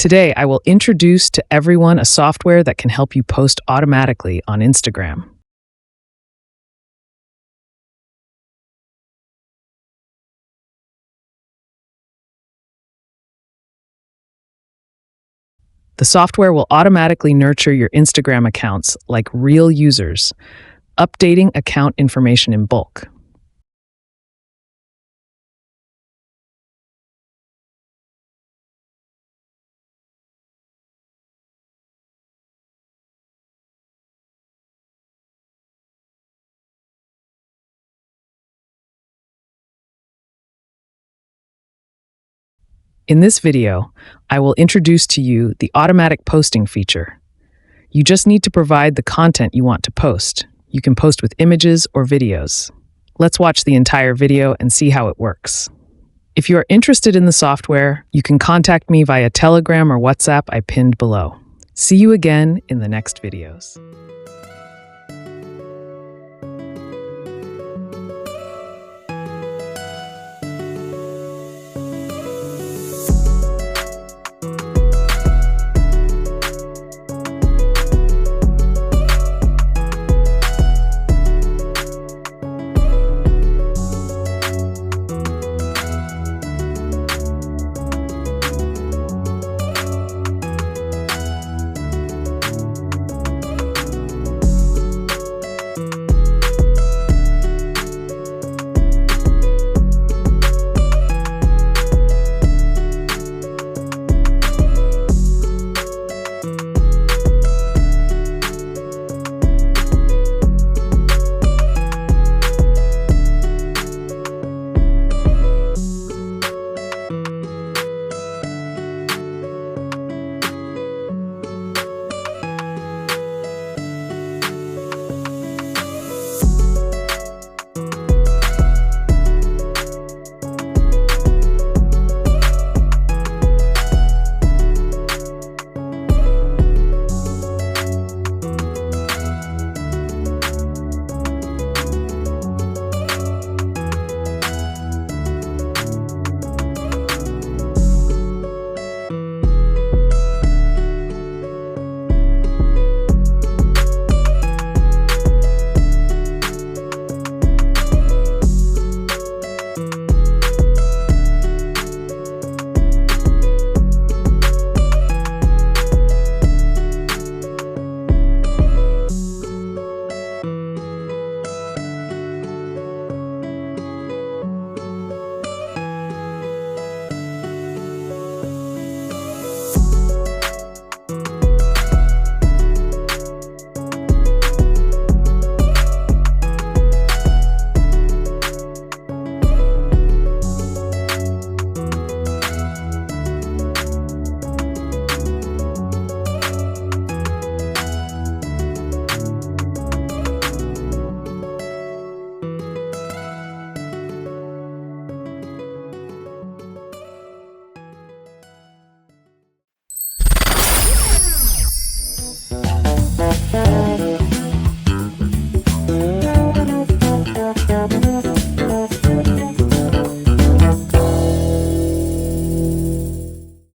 Today, I will introduce to everyone a software that can help you post automatically on Instagram. The software will automatically nurture your Instagram accounts like real users, updating account information in bulk. In this video, I will introduce to you the automatic posting feature. You just need to provide the content you want to post. You can post with images or videos. Let's watch the entire video and see how it works. If you are interested in the software, you can contact me via Telegram or WhatsApp I pinned below. See you again in the next videos.